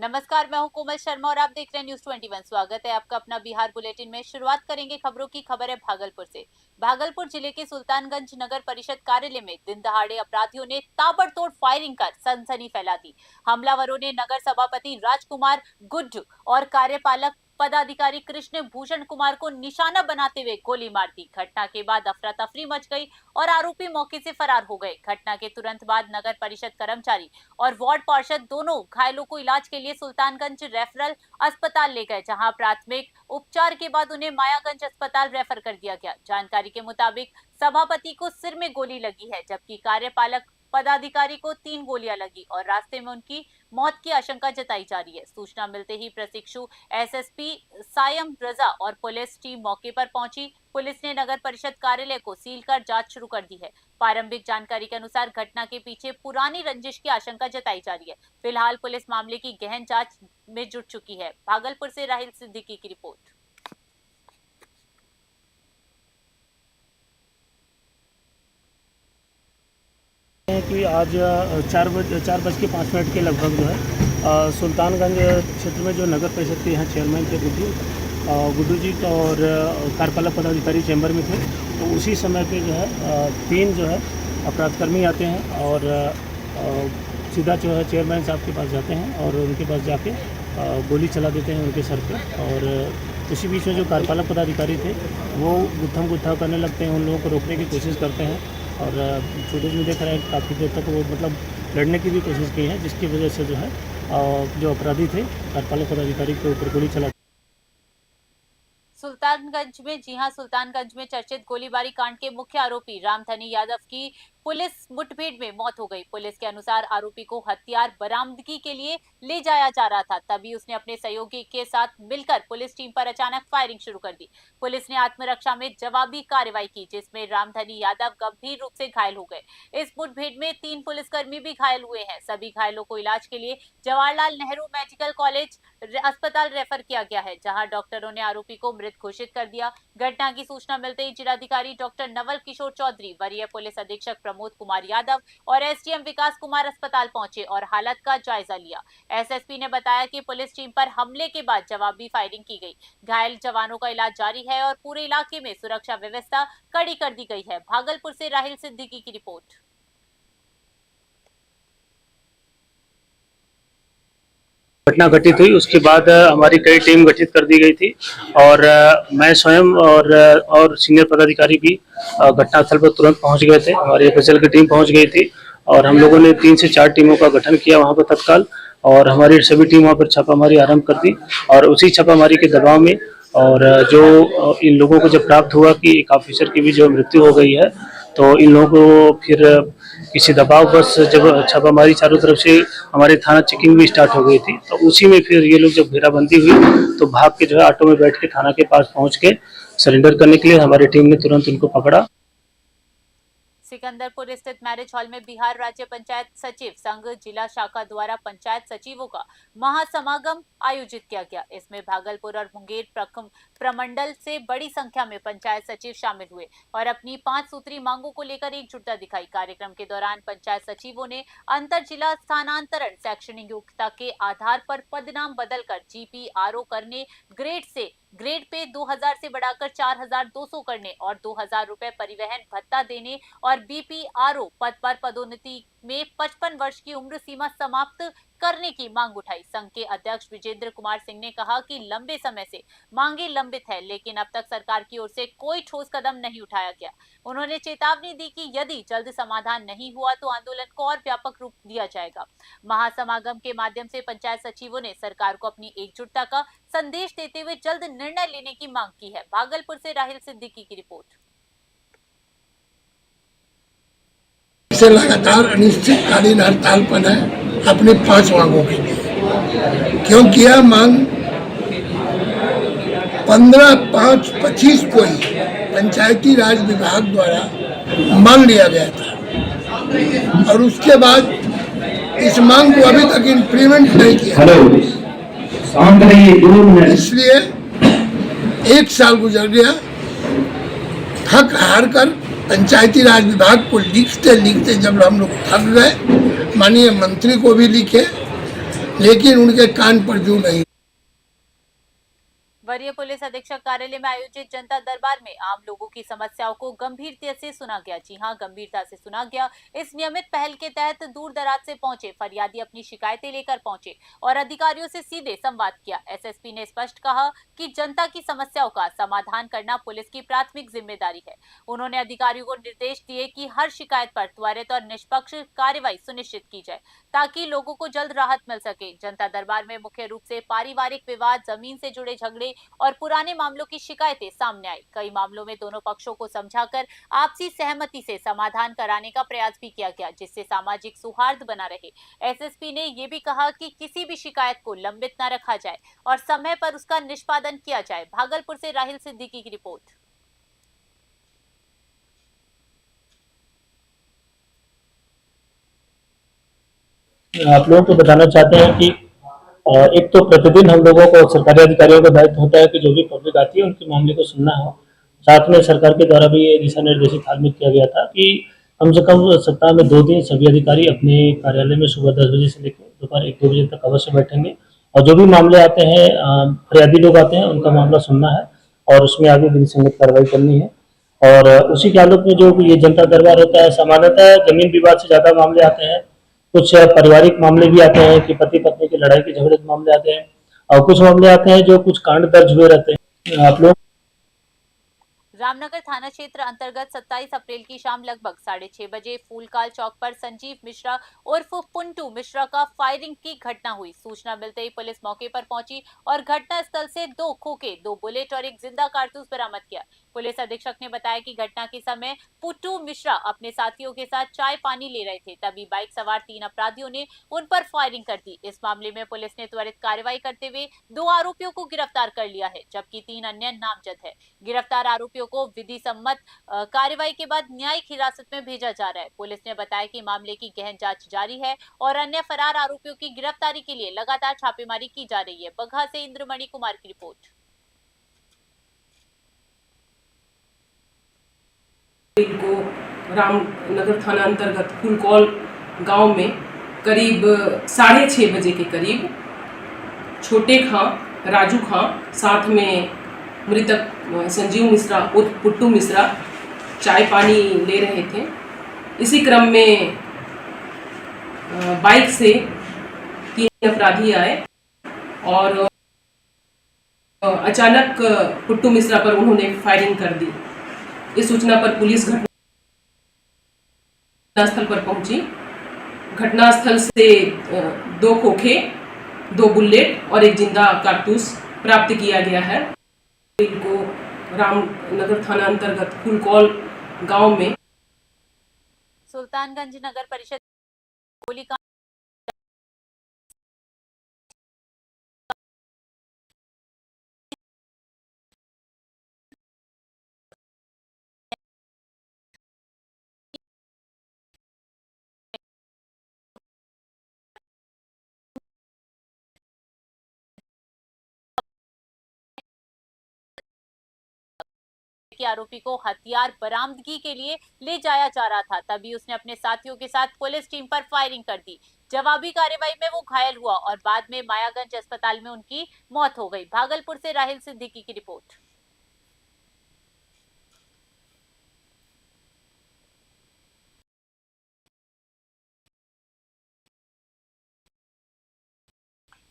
नमस्कार, मैं हूं कोमल शर्मा और आप देख रहे हैं न्यूज 21। स्वागत है आपका अपना बिहार बुलेटिन में। शुरुआत करेंगे खबरों की। खबर है भागलपुर से। भागलपुर जिले के सुल्तानगंज नगर परिषद कार्यालय में दिन दहाड़े अपराधियों ने ताबड़तोड़ फायरिंग कर सनसनी फैला दी। हमलावरों ने नगर सभापति राजकुमार गुड्डू और कार्यपालक पदाधिकारी कृष्ण भूषण कुमार को निशाना बनाते हुए गोली मार दी। घटना के बाद अफरा तफरी मच गई और आरोपी मौके से फरार हो गए। घटना के तुरंत बाद नगर परिषद कर्मचारी और वार्ड पार्षद दोनों घायलों को इलाज के लिए सुल्तानगंज रेफरल अस्पताल ले गए, जहां प्राथमिक उपचार के बाद उन्हें मायागंज अस्पताल रेफर कर दिया गया। जानकारी के मुताबिक सभापति को सिर में गोली लगी है, जबकि कार्यपालक पदाधिकारी को 3 गोलियां लगी और रास्ते में उनकी मौत की आशंका जताई जा रही है। सूचना मिलते ही प्रशिक्षु एसएसपी सायम रजा और पुलिस टीम मौके पर पहुंची। पुलिस ने नगर परिषद कार्यालय को सील कर जांच शुरू कर दी है। प्रारंभिक जानकारी के अनुसार घटना के पीछे पुरानी रंजिश की आशंका जताई जा रही है। फिलहाल पुलिस मामले की गहन जांच में जुट चुकी है। भागलपुर से राहिल सिद्दीकी की रिपोर्ट। कि आज 4:05 के लगभग जो है सुल्तानगंज क्षेत्र में जो नगर परिषद के यहाँ चेयरमैन थे गुड्डू जी और कार्यपालक पदाधिकारी चैम्बर में थे, तो उसी समय पे जो है 3 जो है अपराधकर्मी आते हैं और सीधा जो है चेयरमैन साहब के पास जाते हैं और उनके पास जाके गोली चला देते हैं उनके सर पे। और उसी बीच में जो कार्यपालक पदाधिकारी थे वो गुत्थम गुत्था करने लगते हैं, उन लोगों को रोकने की कोशिश करते हैं और फुटेज में देख रहे हैं काफ़ी देर तक वो लड़ने की भी कोशिश की है, जिसकी वजह से जो है जो अपराधी थे कार्यपालक पदाधिकारी के ऊपर गोली चला। सुल्तानगंज में, जी हां, सुल्तानगंज में चर्चित गोलीबारी कांड के मुख्य आरोपी रामधनी यादव की पुलिस मुठभेड़ में मौत हो गई। पुलिस के अनुसार आरोपी को हथियार बरामदगी के लिए ले जाया जा रहा था, तभी उसने अपने सहयोगी के साथ मिलकर पुलिस टीम पर अचानक फायरिंग शुरू कर दी। पुलिस ने आत्मरक्षा में जवाबी कार्रवाई की, जिसमें रामधनी यादव गंभीर रूप से घायल हो गए। इस मुठभेड़ में 3 पुलिसकर्मी भी घायल हुए हैं। सभी घायलों को इलाज के लिए जवाहरलाल नेहरू मेडिकल कॉलेज अस्पताल रेफर किया गया है, जहां डॉक्टरों ने आरोपी को मृत घोषित कर दिया। घटना की सूचना मिलते ही जिलाधिकारी डॉक्टर नवल किशोर चौधरी, वरीय पुलिस अधीक्षक प्रमोद कुमार यादव और एसडीएम विकास कुमार अस्पताल पहुंचे और हालत का जायजा लिया। एसएसपी ने बताया कि पुलिस टीम पर हमले के बाद जवाबी फायरिंग की गई। घायल जवानों का इलाज जारी है और पूरे इलाके में सुरक्षा व्यवस्था कड़ी कर दी गई है। भागलपुर से राहिल सिद्दीकी की रिपोर्ट। घटना घटित हुई उसके बाद हमारी कई टीम गठित कर दी गई थी और मैं स्वयं और सीनियर पदाधिकारी भी घटनास्थल पर तुरंत पहुंच गए थे। हमारी एफएसएल की टीम पहुंच गई थी और हम लोगों ने 3 से 4 टीमों का गठन किया वहां पर तत्काल, और हमारी सभी टीम वहां पर छापामारी आरंभ कर दी। और उसी छापामारी के दबाव में और जो इन लोगों को जब प्राप्त हुआ कि एक ऑफिसर की भी जो मृत्यु हो गई है, तो इन लोगों को फिर किसी दबाव बस जब छापामारी चारों तरफ से हमारे थाना चेकिंग भी स्टार्ट हो गई थी, तो उसी में फिर ये लोग जब घेराबंदी हुई तो भाग के जो है ऑटो में बैठ के थाना के पास पहुंच के सरेंडर करने के लिए हमारी टीम ने तुरंत उनको पकड़ा। सिकंदरपुर स्थित मैरिज हॉल में बिहार राज्य पंचायत सचिव संघ जिला शाखा द्वारा पंचायत सचिवों का महासमागम आयोजित किया गया। इसमें भागलपुर और मुंगेर प्रमंडल से बड़ी संख्या में पंचायत सचिव शामिल हुए और अपनी 5 सूत्री मांगों को लेकर एकजुटता दिखाई। कार्यक्रम के दौरान पंचायत सचिवों ने अंतर जिला स्थानांतरण, शैक्षणिक योग्यता के आधार पर पदनाम बदलकर जीपीआरओ करने, ग्रेड पे 2000 से बढ़ाकर 4200 करने और 2000 रुपए परिवहन भत्ता देने और बीपीआरओ पद पर पदोन्नति में 55 वर्ष की उम्र सीमा समाप्त करने की मांग उठाई। संघ के अध्यक्ष विजेंद्र कुमार सिंह ने कहा कि लंबे समय से मांगे लंबित है, लेकिन अब तक सरकार की ओर से कोई ठोस कदम नहीं उठाया गया। उन्होंने चेतावनी दी कि यदि जल्द समाधान नहीं हुआ तो आंदोलन को और व्यापक रूप दिया जाएगा। महासमागम के माध्यम से पंचायत सचिवों ने सरकार को अपनी एकजुटता का संदेश देते हुए जल्द निर्णय लेने की मांग की है। भागलपुर से राहिल सिद्दीकी की रिपोर्ट। से लगातार अनिश्चितकालीन हड़ताल पर है अपनी 5 मांगों के लिए, क्योंकि यह मांग 15/5/25 को ही पंचायती राज विभाग द्वारा मान लिया गया था और उसके बाद इस मांग को अभी तक इम्प्लीमेंट नहीं किया। इसलिए 1 साल गुजर गया। थक हार कर पंचायती राज विभाग को लिखते लिखते जब हम लोग थक गए, माननीय मंत्री को भी लिखे, लेकिन उनके कान पर जू नहीं। वरीय पुलिस अधीक्षक कार्यालय में आयोजित जनता दरबार में आम लोगों की समस्याओं को गंभीरता से सुना गया। जी हां, गंभीरता से सुना गया। इस नियमित पहल के तहत दूर दराज से पहुंचे फरियादी अपनी शिकायतें लेकर पहुंचे और अधिकारियों से सीधे संवाद किया। एसएसपी ने स्पष्ट कहा कि जनता की समस्याओं का समाधान करना पुलिस की प्राथमिक जिम्मेदारी है। उन्होंने अधिकारियों को निर्देश दिए कि हर शिकायत पर त्वरित और निष्पक्ष कार्रवाई सुनिश्चित की जाए ताकि लोगों को जल्द राहत मिल सके। जनता दरबार में मुख्य रूप से पारिवारिक विवाद, जमीन से जुड़े झगड़े और पुराने मामलों की शिकायतें सामने आई। कई मामलों में दोनों पक्षों को समझाकर आपसी सहमति से समाधान कराने का प्रयास भी किया गया, जिससे सामाजिक सौहार्द बना रहे। एसएसपी ने यह भी कहा कि किसी भी शिकायत को लंबित न रखा जाए और समय पर उसका निष्पादन किया जाए। भागलपुर से राहिल सिद्दीकी की रिपोर्ट। आप लोगों को बताना चाहते हैं कि एक तो प्रतिदिन हम लोगों को सरकारी अधिकारियों का दायित्व होता है कि जो भी पब्लिक आती है उनके मामले को सुनना हो। साथ में सरकार के द्वारा भी ये दिशा निर्देशित हाल में किया गया था कि कम से कम सप्ताह में 2 दिन सभी अधिकारी अपने कार्यालय में सुबह 10 बजे से लेकर दोपहर 1-2 बजे तक अवश्य बैठेंगे और जो भी मामले आते हैं, फरियादी लोग आते हैं, उनका मामला सुनना है और उसमें आगे विधि संगत कार्रवाई करनी है। और उसी के आलोक में जो ये जनता दरबार होता है, सामान्यतः जमीन विवाद से ज्यादा मामले आते हैं। कुछ पारिवारिक मामले भी आते हैं कि पति पत्नी की लड़ाई के झगड़े के मामले आते हैं और कुछ मामले आते हैं जो कुछ कांड दर्ज हुए रहते हैं। आप लोग रामनगर थाना क्षेत्र अंतर्गत 27 अप्रैल की शाम लगभग 6:30 बजे फूलकाल चौक पर संजीव मिश्रा उर्फ पुंटू मिश्रा का फायरिंग की घटना हुई। सूचना मिलते ही पुलिस मौके पर पहुंची और घटना स्थल से 2 खोखे, 2 बुलेट और एक जिंदा कारतूस बरामद किया। पुलिस अधीक्षक ने बताया कि घटना के समय पुट्टू मिश्रा अपने साथियों के साथ चाय पानी ले रहे थे, तभी बाइक सवार 3 अपराधियों ने उन पर फायरिंग कर दी। इस मामले में पुलिस ने त्वरित कार्रवाई करते हुए 2 आरोपियों को गिरफ्तार कर लिया है, जबकि 3 अन्य नामजद है। गिरफ्तार आरोपियों को विधि सम्मत कार्रवाई के बाद न्यायिक हिरासत में भेजा जा रहा है। पुलिस ने बताया कि मामले की गहन जांच जारी है और अन्य फरार आरोपियों की गिरफ्तारी के लिए लगातार छापेमारी की जा रही है। बगहा से इंद्रमणि कुमार की रिपोर्ट। को रामनगर थाना अंतर्गत फुलकौल गांव में करीब 6:30 बजे के करीब छोटे खां, राजू खां, साथ में मृतक संजीव मिश्रा उर्फ पुट्टू मिश्रा चाय पानी ले रहे थे। इसी क्रम में बाइक से 3 अपराधी आए और अचानक पुट्टू मिश्रा पर उन्होंने फायरिंग कर दी। इस सूचना पर पुलिस घटनास्थल पर पहुंची। घटनास्थल से 2 खोखे, 2 बुलेट और एक जिंदा कारतूस प्राप्त किया गया है। को रामनगर थाना अंतर्गत फुलकौल गांव में सुल्तानगंज नगर परिषद गोलीकांड के आरोपी को हथियार बरामदगी के लिए ले जाया जा रहा था, तभी उसने अपने साथियों के साथ पुलिस टीम पर फायरिंग कर दी। जवाबी कार्रवाई में वो घायल हुआ और बाद में मायागंज अस्पताल में उनकी मौत हो गई। भागलपुर से राहिल सिद्दीकी की रिपोर्ट।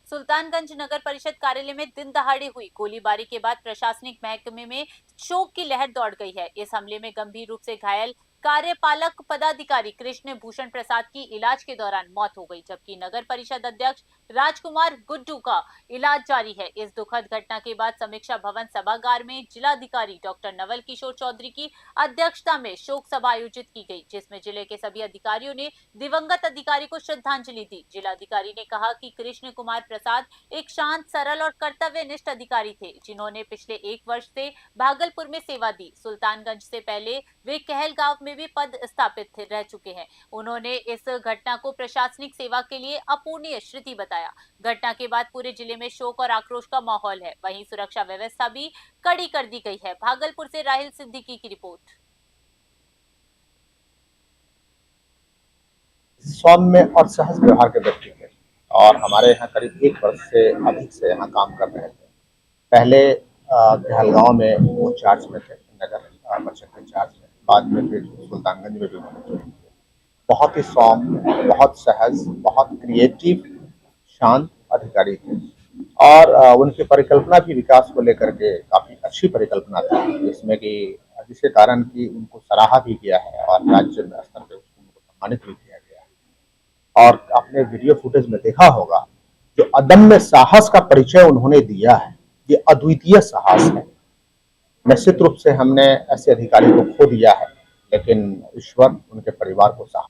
सुल्तानगंज नगर परिषद कार्यालय में दिन दहाड़े हुई गोलीबारी के बाद प्रशासनिक महकमे में शोक की लहर दौड़ गई है। इस हमले में गंभीर रूप से घायल कार्यपालक पदाधिकारी कृष्ण भूषण प्रसाद की इलाज के दौरान मौत हो गई, जबकि नगर परिषद अध्यक्ष राजकुमार गुड्डू का इलाज जारी है। इस दुखद घटना के बाद समीक्षा भवन सभागार में जिलाधिकारी डॉक्टर नवल किशोर चौधरी की अध्यक्षता में शोक सभा आयोजित की गई, जिसमें जिले के सभी अधिकारियों ने दिवंगत अधिकारी को श्रद्धांजलि दी। जिलाधिकारी ने कहा कि कृष्ण कुमार प्रसाद एक शांत, सरल और कर्तव्यनिष्ठ अधिकारी थे, जिन्होंने पिछले 1 वर्ष से भागलपुर में सेवा दी। सुल्तानगंज से पहले वे कहलगांव में भी पद स्थापित रह चुके हैं। उन्होंने इस घटना को प्रशासनिक सेवा के लिए अपूर्णीय स्मृति बताया। घटना के बाद पूरे जिले में शोक और आक्रोश का माहौल है। वहीं सुरक्षा व्यवस्था भी कड़ी कर दी गई है। भागलपुर से राहिल सिद्दीकी की रिपोर्ट। सौम्य और सहज व्यवहार के व्यक्ति थे और हमारे यहाँ करीब 1 वर्ष से अधिक से यहाँ काम कर रहे थे। पहले कहलगांव में वो चार्ज में थे, नगर परिषद के चार्ज में, बाद में फिर सुल्तानगंज में भी उन्होंने ज्वाइन किया। बहुत ही सौम्य, बहुत सहज, बहुत क्रिएटिव, शांत अधिकारी थे और उनकी परिकल्पना भी विकास को लेकर के काफ़ी अच्छी परिकल्पना थी, जिसमें कि जिसके कारण कि उनको सराहा भी गया है और राज्य स्तर पर उनको सम्मानित भी किया गया है। और आपने वीडियो फुटेज में देखा होगा जो अदम्य साहस का परिचय उन्होंने दिया है, ये अद्वितीय साहस है। निश्चित रूप से हमने ऐसे अधिकारी को खो दिया है, लेकिन ईश्वर उनके परिवार को साहस।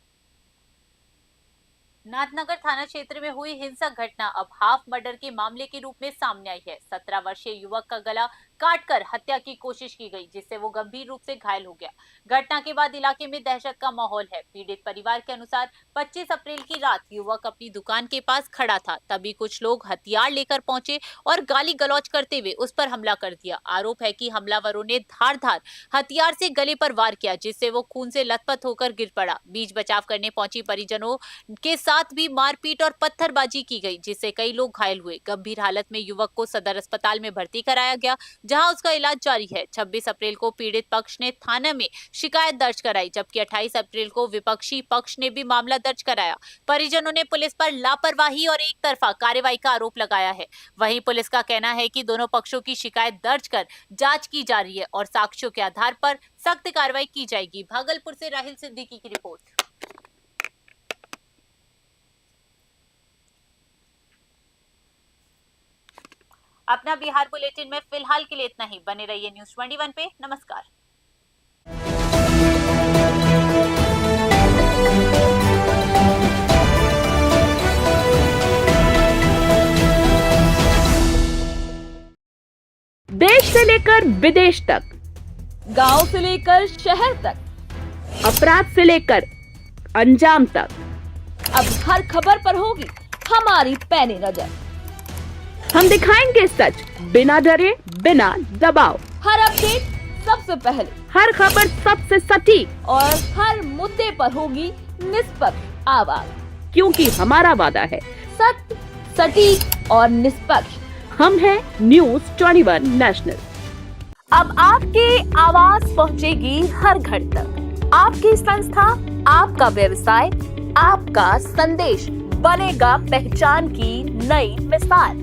नाथनगर थाना क्षेत्र में हुई हिंसक घटना अब हाफ मर्डर के मामले के रूप में सामने आई है। 17 वर्षीय युवक का गला काटकर हत्या की कोशिश की गई, जिससे वो गंभीर रूप से घायल हो गया। घटना के बाद इलाके में दहशत का माहौल है। पीड़ित परिवार के अनुसार 25 अप्रैल की रात युवक अपनी दुकान के पास खड़ा था, तभी कुछ लोग हथियार लेकर पहुंचे और गाली गलौज करते हुए उस पर हमला कर दिया। आरोप है कि हमलावरों ने धारदार हथियार से गले पर वार किया, जिससे वो खून से लथपथ होकर गिर पड़ा। बीच बचाव करने पहुंची परिजनों के साथ भी मारपीट और पत्थरबाजी की गई, जिससे कई लोग घायल हुए। गंभीर हालत में युवक को सदर अस्पताल में भर्ती कराया गया, जहां उसका इलाज जारी है। 26 अप्रैल को पीड़ित पक्ष ने थाने में शिकायत दर्ज कराई, जबकि 28 अप्रैल को विपक्षी पक्ष ने भी मामला दर्ज कराया। परिजनों ने पुलिस पर लापरवाही और एक तरफा कार्रवाई का आरोप लगाया है। वहीं पुलिस का कहना है कि दोनों पक्षों की शिकायत दर्ज कर जांच की जा रही है और साक्ष्यों के आधार पर सख्त कार्रवाई की जाएगी। भागलपुर से राहिल सिद्दीकी की रिपोर्ट। अपना बिहार बुलेटिन में फिलहाल के लिए इतना ही। बने रहिए न्यूज़ 21 पे। नमस्कार। देश से लेकर विदेश तक, गांव से लेकर शहर तक, अपराध से लेकर अंजाम तक, अब हर खबर पर होगी हमारी पैनी नजर। हम दिखाएंगे सच बिना डरे, बिना दबाव। हर अपडेट सबसे पहले, हर खबर सबसे सटीक और हर मुद्दे पर होगी निष्पक्ष आवाज, क्योंकि हमारा वादा है सत्य, सटीक और निष्पक्ष। हम हैं न्यूज़ 21 नेशनल। अब आपकी आवाज पहुंचेगी हर घर तक। आपकी संस्था, आपका व्यवसाय, आपका संदेश बनेगा पहचान की नई मिसाल।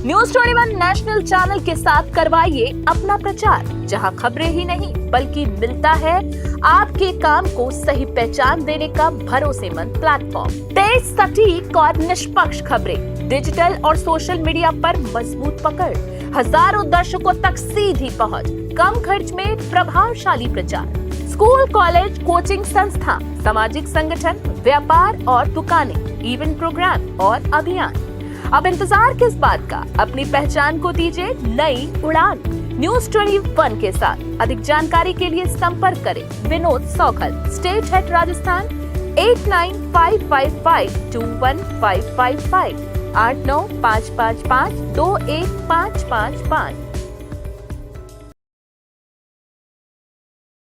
न्यूज़ 21 नेशनल चैनल के साथ करवाइए अपना प्रचार, जहां खबरें ही नहीं बल्कि मिलता है आपके काम को सही पहचान देने का भरोसेमंद प्लेटफॉर्म। तेज, सटीक और निष्पक्ष खबरें, डिजिटल और सोशल मीडिया पर मजबूत पकड़, हजारों दर्शकों तक सीधी पहुंच, कम खर्च में प्रभावशाली प्रचार। स्कूल, कॉलेज, कोचिंग संस्था, सामाजिक संगठन, व्यापार और दुकानें, इवेंट प्रोग्राम और अभियान। अब इंतजार किस बात का? अपनी पहचान को दीजिए नई उड़ान। न्यूज़ 21 के साथ अधिक जानकारी के लिए संपर्क करें विनोद सौखल, स्टेट हेड राजस्थान, 8955521555, 8955521555।